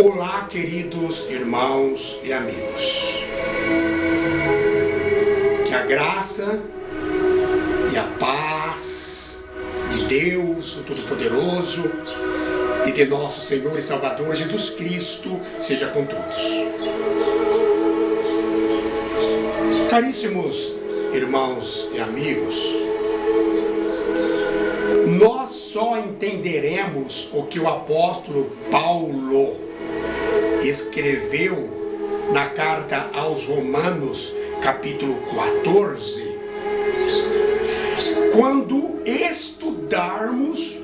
Olá, queridos irmãos e amigos. Que a graça e a paz de Deus, o Todo-Poderoso, e de nosso Senhor e Salvador Jesus Cristo seja com todos. Caríssimos irmãos e amigos, nós só entenderemos o que o apóstolo Paulo escreveu na carta aos Romanos, capítulo 14, quando estudarmos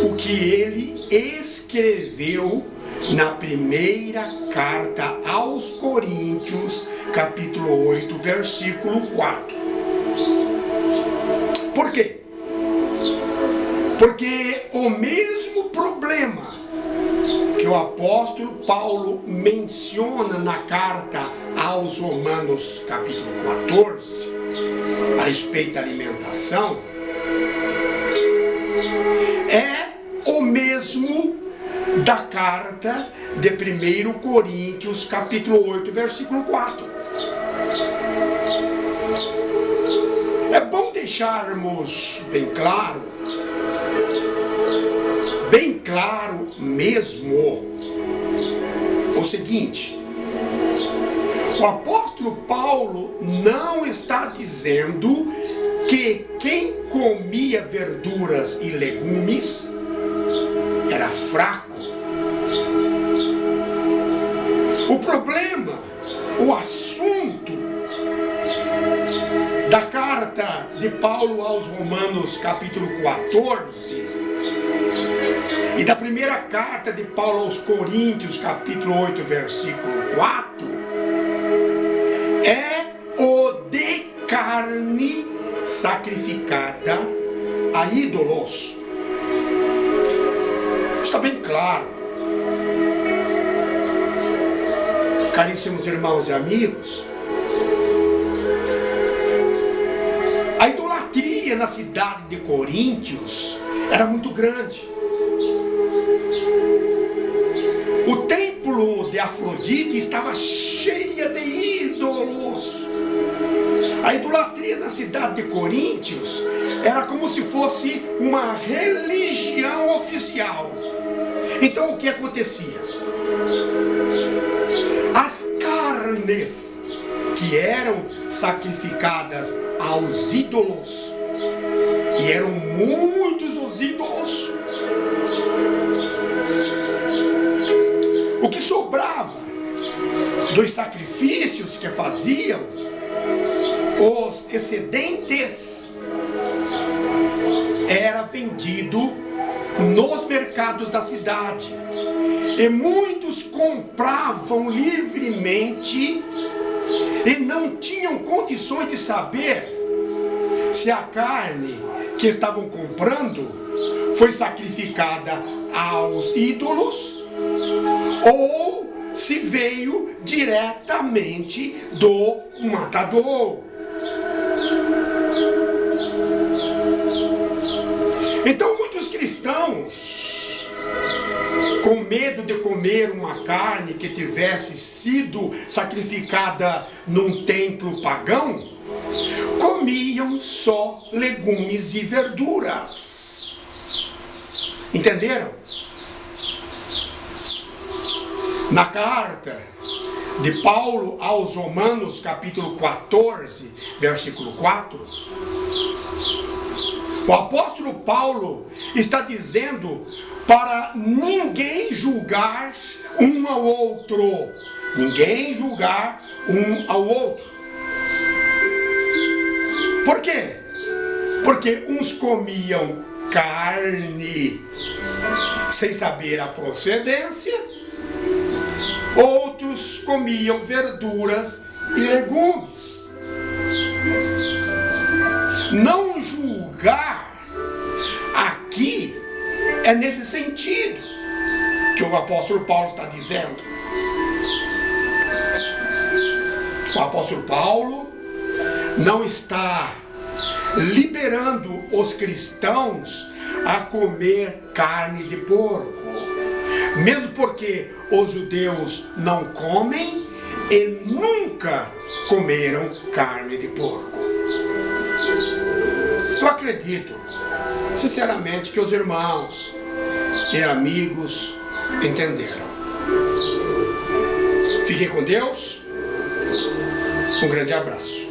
o que ele escreveu na primeira carta aos Coríntios, capítulo 8, versículo 4. Por quê? Porque o mesmo problema que o apóstolo Paulo menciona na carta aos Romanos, capítulo 14, a respeito da alimentação, é o mesmo da carta de 1 Coríntios, capítulo 8, versículo 4. É bom deixarmos bem claro mesmo, o seguinte: o apóstolo Paulo não está dizendo que quem comia verduras e legumes era fraco. O problema, o assunto da carta de Paulo aos Romanos, capítulo 14, e da primeira carta de Paulo aos Coríntios, capítulo 8, versículo 4, é o de carne sacrificada a ídolos. Está bem claro. Caríssimos irmãos e amigos, a idolatria na cidade de Coríntios era muito grande. O templo de Afrodite estava cheio de ídolos. A idolatria na cidade de Coríntios era como se fosse uma religião oficial. Então o que acontecia? As carnes que eram sacrificadas aos ídolos, e eram muitos os ídolos, o que sobrava dos sacrifícios que faziam, os excedentes, era vendido nos mercados da cidade, e muitos compravam livremente e não tinham condições de saber se a carne que estavam comprando foi sacrificada aos ídolos ou se veio diretamente do matador. Então muitos cristãos, com medo de comer uma carne que tivesse sido sacrificada num templo pagão, comiam só legumes e verduras. Entenderam? Na carta de Paulo aos Romanos, capítulo 14, versículo 4, o apóstolo Paulo está dizendo para ninguém julgar um ao outro. Ninguém julgar um ao outro. Por quê? Porque uns comiam carne sem saber a procedência, outros comiam verduras e legumes. Não julgar aqui é nesse sentido que o apóstolo Paulo está dizendo. O apóstolo Paulo não está liberando os cristãos a comer carne de porco, Mesmo porque os judeus não comem e nunca comeram carne de porco. Eu acredito, sinceramente, que os irmãos e amigos entenderam. Fiquem com Deus. Um grande abraço.